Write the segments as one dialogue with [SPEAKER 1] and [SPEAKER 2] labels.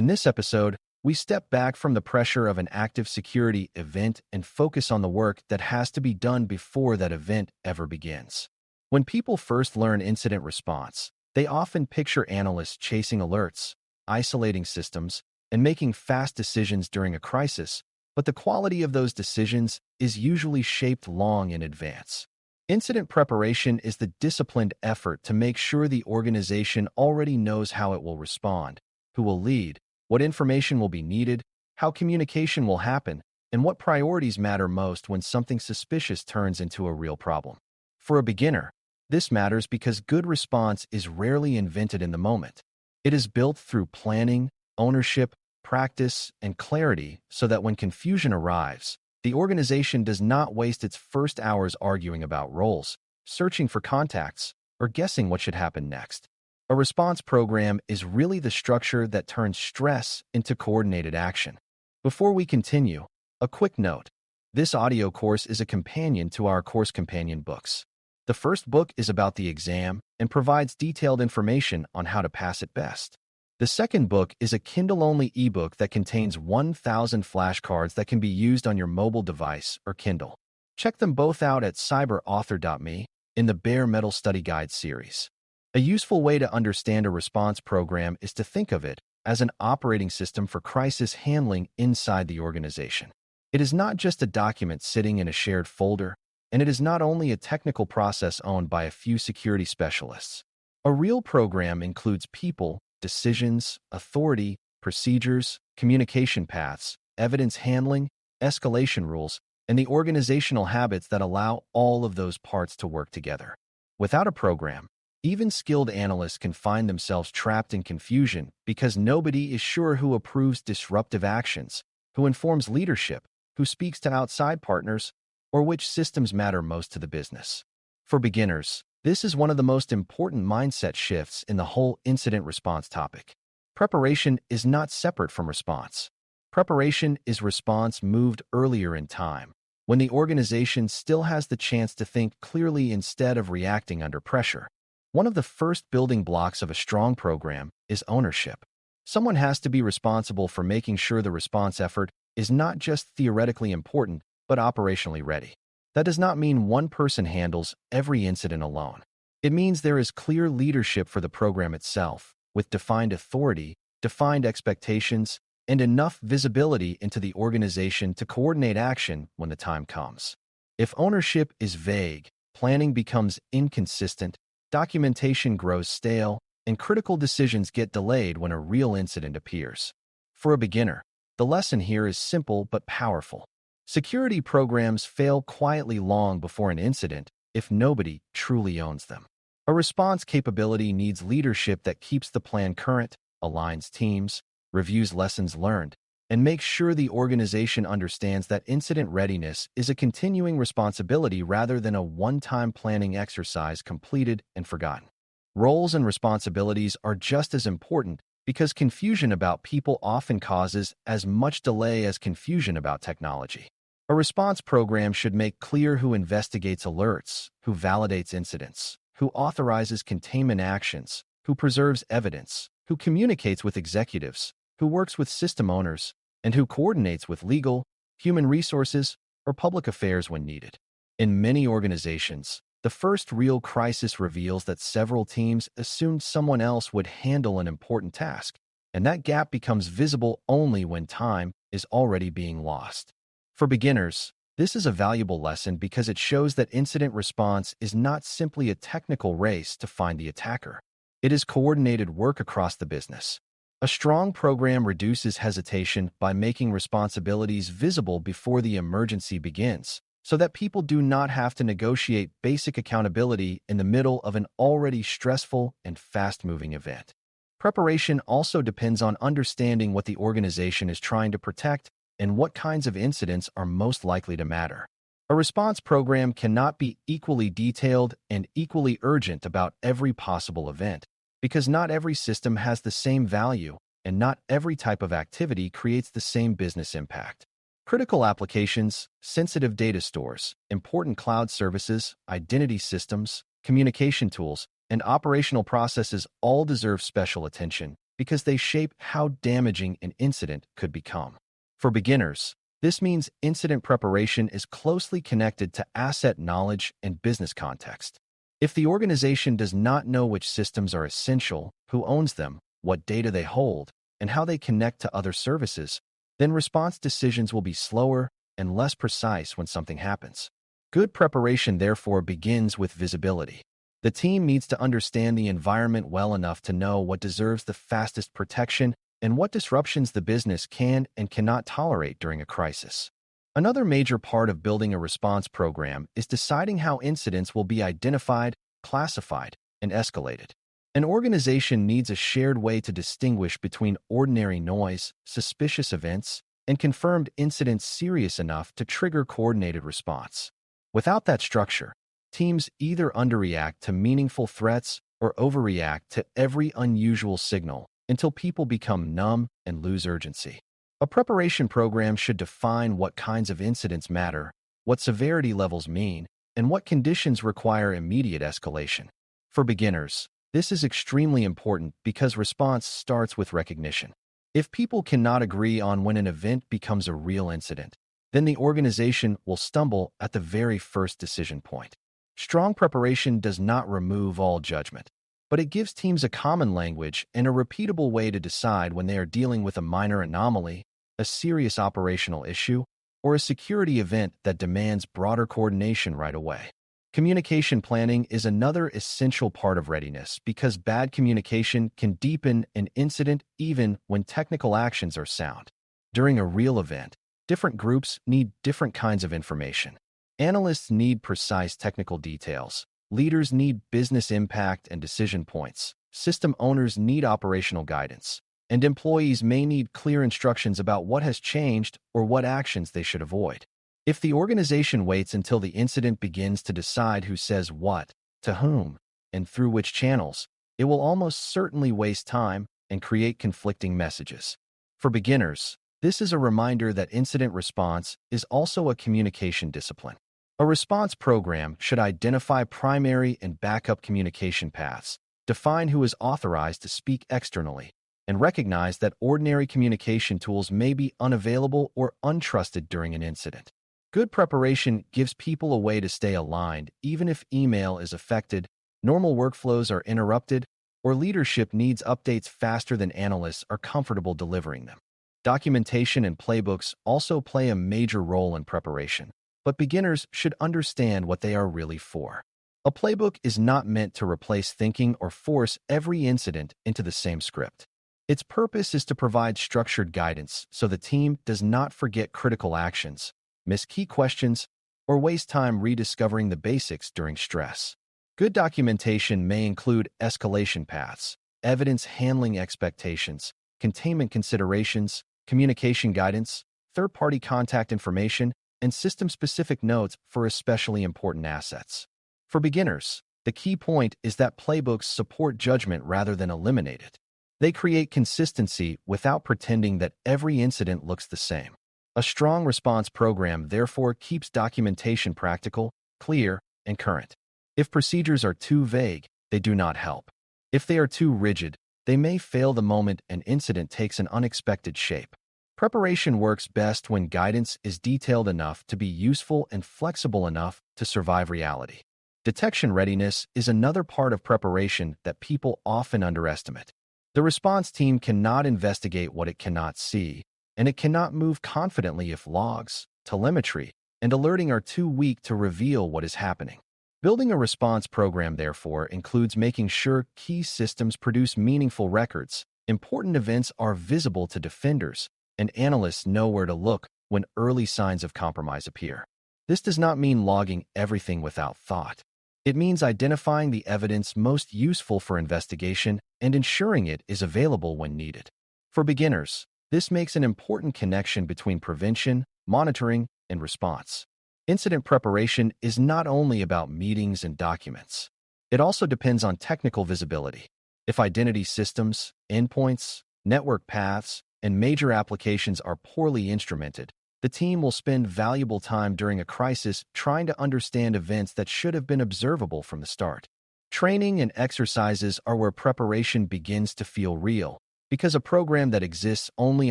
[SPEAKER 1] In this episode, we step back from the pressure of an active security event and focus on the work that has to be done before that event ever begins. When people first learn incident response, they often picture analysts chasing alerts, isolating systems, and making fast decisions during a crisis, but the quality of those decisions is usually shaped long in advance. Incident preparation is the disciplined effort to make sure the organization already knows how it will respond, who will lead, what information will be needed, how communication will happen, and what priorities matter most when something suspicious turns into a real problem. For a beginner, this matters because good response is rarely invented in the moment. It is built through planning, ownership, practice, and clarity so that when confusion arrives, the organization does not waste its first hours arguing about roles, searching for contacts, or guessing what should happen next. A response program is really the structure that turns stress into coordinated action. Before we continue, a quick note. This audio course is a companion to our course companion books. The first book is about the exam and provides detailed information on how to pass it best. The second book is a Kindle-only ebook that contains 1,000 flashcards that can be used on your mobile device or Kindle. Check them both out at cyberauthor.me in the Bare Metal Study Guide series. A useful way to understand a response program is to think of it as an operating system for crisis handling inside the organization. It is not just a document sitting in a shared folder, and it is not only a technical process owned by a few security specialists. A real program includes people, decisions, authority, procedures, communication paths, evidence handling, escalation rules, and the organizational habits that allow all of those parts to work together. Without a program, even skilled analysts can find themselves trapped in confusion because nobody is sure who approves disruptive actions, who informs leadership, who speaks to outside partners, or which systems matter most to the business. For beginners, this is one of the most important mindset shifts in the whole incident response topic. Preparation is not separate from response. Preparation is response moved earlier in time, when the organization still has the chance to think clearly instead of reacting under pressure. One of the first building blocks of a strong program is ownership. Someone has to be responsible for making sure the response effort is not just theoretically important, but operationally ready. That does not mean one person handles every incident alone. It means there is clear leadership for the program itself, with defined authority, defined expectations, and enough visibility into the organization to coordinate action when the time comes. If ownership is vague, planning becomes inconsistent, documentation grows stale, and critical decisions get delayed when a real incident appears. For a beginner, the lesson here is simple but powerful. Security programs fail quietly long before an incident if nobody truly owns them. A response capability needs leadership that keeps the plan current, aligns teams, reviews lessons learned, and makes sure the organization understands that incident readiness is a continuing responsibility rather than a one-time planning exercise completed and forgotten. Roles and responsibilities are just as important because confusion about people often causes as much delay as confusion about technology. A response program should make clear who investigates alerts, who validates incidents, who authorizes containment actions, who preserves evidence, who communicates with executives, who works with system owners, and who coordinates with legal, human resources, or public affairs when needed. In many organizations, the first real crisis reveals that several teams assumed someone else would handle an important task, and that gap becomes visible only when time is already being lost. For beginners, this is a valuable lesson because it shows that incident response is not simply a technical race to find the attacker. It is coordinated work across the business. A strong program reduces hesitation by making responsibilities visible before the emergency begins, so that people do not have to negotiate basic accountability in the middle of an already stressful and fast-moving event. Preparation also depends on understanding what the organization is trying to protect and what kinds of incidents are most likely to matter. A response program cannot be equally detailed and equally urgent about every possible event, because not every system has the same value and not every type of activity creates the same business impact. Critical applications, sensitive data stores, important cloud services, identity systems, communication tools, and operational processes all deserve special attention because they shape how damaging an incident could become. For beginners, this means incident preparation is closely connected to asset knowledge and business context. If the organization does not know which systems are essential, who owns them, what data they hold, and how they connect to other services, then response decisions will be slower and less precise when something happens. Good preparation, therefore, begins with visibility. The team needs to understand the environment well enough to know what deserves the fastest protection and what disruptions the business can and cannot tolerate during a crisis. Another major part of building a response program is deciding how incidents will be identified, classified, and escalated. An organization needs a shared way to distinguish between ordinary noise, suspicious events, and confirmed incidents serious enough to trigger coordinated response. Without that structure, teams either underreact to meaningful threats or overreact to every unusual signal until people become numb and lose urgency. A preparation program should define what kinds of incidents matter, what severity levels mean, and what conditions require immediate escalation. For beginners, this is extremely important because response starts with recognition. If people cannot agree on when an event becomes a real incident, then the organization will stumble at the very first decision point. Strong preparation does not remove all judgment, but it gives teams a common language and a repeatable way to decide when they are dealing with a minor anomaly, a serious operational issue, or a security event that demands broader coordination right away. Communication planning is another essential part of readiness because bad communication can deepen an incident even when technical actions are sound. During a real event, different groups need different kinds of information. Analysts need precise technical details. Leaders need business impact and decision points. System owners need operational guidance. And employees may need clear instructions about what has changed or what actions they should avoid. If the organization waits until the incident begins to decide who says what, to whom, and through which channels, it will almost certainly waste time and create conflicting messages. For beginners, this is a reminder that incident response is also a communication discipline. A response program should identify primary and backup communication paths, define who is authorized to speak externally, and recognize that ordinary communication tools may be unavailable or untrusted during an incident. Good preparation gives people a way to stay aligned even if email is affected, normal workflows are interrupted, or leadership needs updates faster than analysts are comfortable delivering them. Documentation and playbooks also play a major role in preparation, but beginners should understand what they are really for. A playbook is not meant to replace thinking or force every incident into the same script. Its purpose is to provide structured guidance so the team does not forget critical actions, miss key questions, or waste time rediscovering the basics during stress. Good documentation may include escalation paths, evidence handling expectations, containment considerations, communication guidance, third-party contact information, and system-specific notes for especially important assets. For beginners, the key point is that playbooks support judgment rather than eliminate it. They create consistency without pretending that every incident looks the same. A strong response program therefore keeps documentation practical, clear, and current. If procedures are too vague, they do not help. If they are too rigid, they may fail the moment an incident takes an unexpected shape. Preparation works best when guidance is detailed enough to be useful and flexible enough to survive reality. Detection readiness is another part of preparation that people often underestimate. The response team cannot investigate what it cannot see, and it cannot move confidently if logs, telemetry, and alerting are too weak to reveal what is happening. Building a response program, therefore, includes making sure key systems produce meaningful records, important events are visible to defenders, and analysts know where to look when early signs of compromise appear. This does not mean logging everything without thought. It means identifying the evidence most useful for investigation and ensuring it is available when needed. For beginners, this makes an important connection between prevention, monitoring, and response. Incident preparation is not only about meetings and documents. It also depends on technical visibility. If identity systems, endpoints, network paths, and major applications are poorly instrumented, the team will spend valuable time during a crisis trying to understand events that should have been observable from the start. Training and exercises are where preparation begins to feel real, because a program that exists only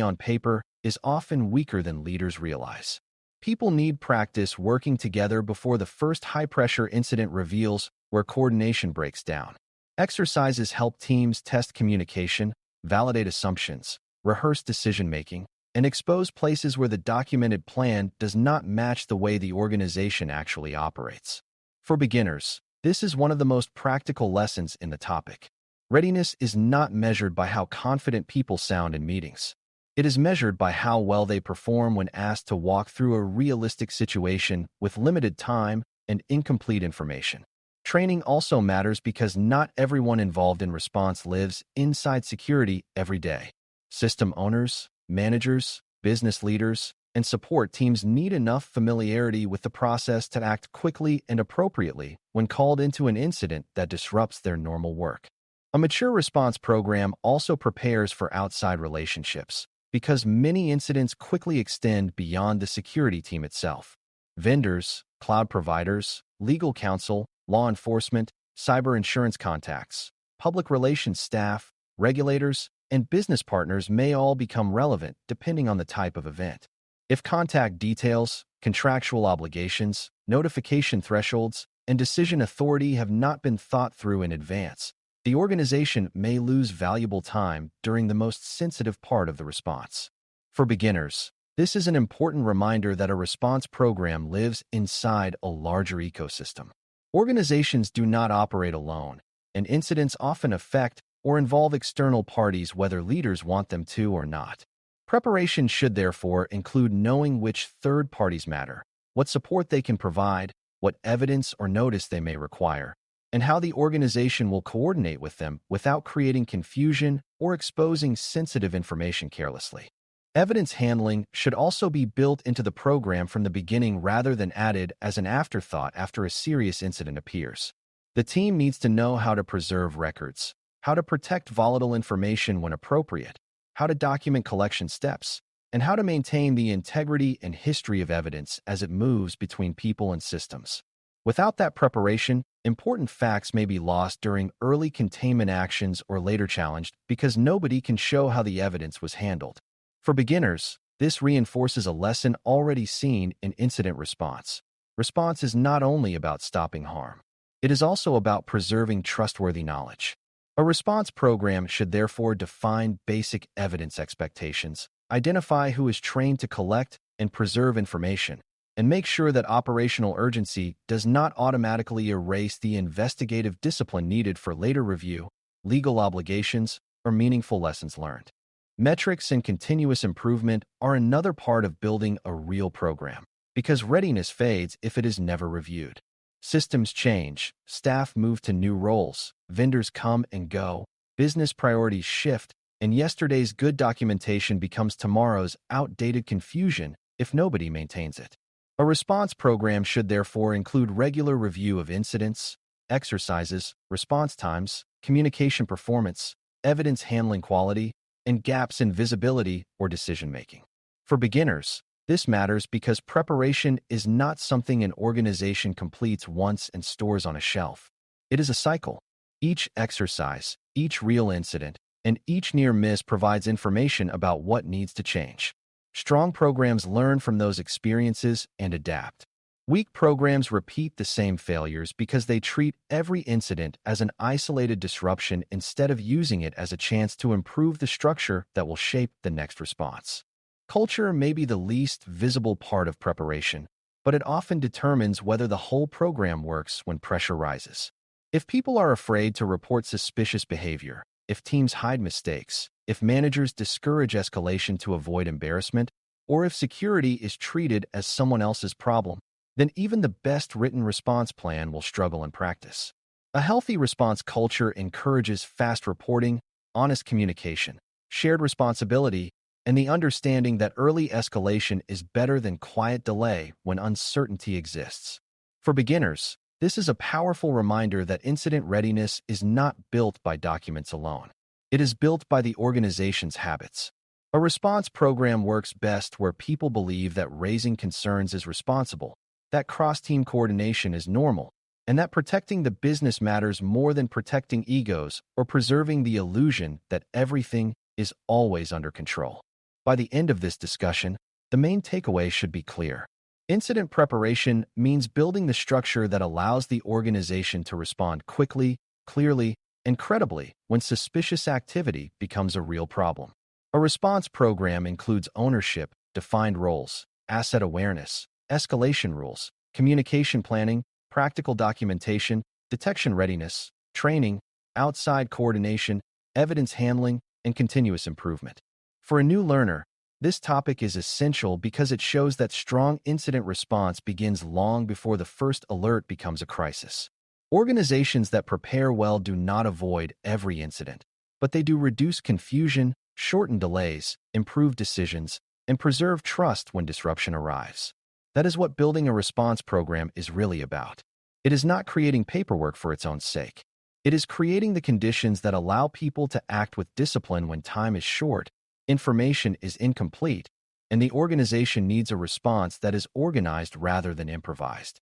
[SPEAKER 1] on paper is often weaker than leaders realize. People need practice working together before the first high-pressure incident reveals where coordination breaks down. Exercises help teams test communication, validate assumptions, rehearse decision-making, and expose places where the documented plan does not match the way the organization actually operates. For beginners, this is one of the most practical lessons in the topic. Readiness is not measured by how confident people sound in meetings. It is measured by how well they perform when asked to walk through a realistic situation with limited time and incomplete information. Training also matters because not everyone involved in response lives inside security every day. System owners, managers, business leaders, and support teams need enough familiarity with the process to act quickly and appropriately when called into an incident that disrupts their normal work. A mature response program also prepares for outside relationships, because many incidents quickly extend beyond the security team itself. Vendors, cloud providers, legal counsel, law enforcement, cyber insurance contacts, public relations staff, regulators, and business partners may all become relevant depending on the type of event. If contact details, contractual obligations, notification thresholds, and decision authority have not been thought through in advance, the organization may lose valuable time during the most sensitive part of the response. For beginners, this is an important reminder that a response program lives inside a larger ecosystem. Organizations do not operate alone, and incidents often affect or involve external parties whether leaders want them to or not. Preparation should therefore include knowing which third parties matter, what support they can provide, what evidence or notice they may require, and how the organization will coordinate with them without creating confusion or exposing sensitive information carelessly. Evidence handling should also be built into the program from the beginning rather than added as an afterthought after a serious incident appears. The team needs to know how to preserve records, how to protect volatile information when appropriate, how to document collection steps, and how to maintain the integrity and history of evidence as it moves between people and systems. Without that preparation, important facts may be lost during early containment actions or later challenged because nobody can show how the evidence was handled. For beginners, this reinforces a lesson already seen in incident response. Response is not only about stopping harm. It is also about preserving trustworthy knowledge. A response program should therefore define basic evidence expectations, identify who is trained to collect and preserve information, and make sure that operational urgency does not automatically erase the investigative discipline needed for later review, legal obligations, or meaningful lessons learned. Metrics and continuous improvement are another part of building a real program, because readiness fades if it is never reviewed. Systems change, staff move to new roles, vendors come and go, business priorities shift, and yesterday's good documentation becomes tomorrow's outdated confusion if nobody maintains it. A response program should therefore include regular review of incidents, exercises, response times, communication performance, evidence handling quality, and gaps in visibility or decision-making. For beginners, this matters because preparation is not something an organization completes once and stores on a shelf. It is a cycle. Each exercise, each real incident, and each near miss provides information about what needs to change. Strong programs learn from those experiences and adapt. Weak programs repeat the same failures because they treat every incident as an isolated disruption instead of using it as a chance to improve the structure that will shape the next response. Culture may be the least visible part of preparation, but it often determines whether the whole program works when pressure rises. If people are afraid to report suspicious behavior, if teams hide mistakes, if managers discourage escalation to avoid embarrassment, or if security is treated as someone else's problem, then even the best written response plan will struggle in practice. A healthy response culture encourages fast reporting, honest communication, shared responsibility, and the understanding that early escalation is better than quiet delay when uncertainty exists. For beginners, this is a powerful reminder that incident readiness is not built by documents alone. It is built by the organization's habits. A response program works best where people believe that raising concerns is responsible, that cross-team coordination is normal, and that protecting the business matters more than protecting egos or preserving the illusion that everything is always under control. By the end of this discussion, the main takeaway should be clear. Incident preparation means building the structure that allows the organization to respond quickly, clearly, and credibly when suspicious activity becomes a real problem. A response program includes ownership, defined roles, asset awareness, escalation rules, communication planning, practical documentation, detection readiness, training, outside coordination, evidence handling, and continuous improvement. For a new learner, this topic is essential because it shows that strong incident response begins long before the first alert becomes a crisis. Organizations that prepare well do not avoid every incident, but they do reduce confusion, shorten delays, improve decisions, and preserve trust when disruption arrives. That is what building a response program is really about. It is not creating paperwork for its own sake. It is creating the conditions that allow people to act with discipline when time is short, information is incomplete, and the organization needs a response that is organized rather than improvised.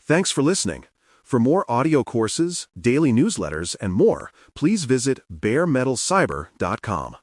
[SPEAKER 2] Thanks for listening. For more audio courses, daily newsletters, and more, please visit baremetalcyber.com.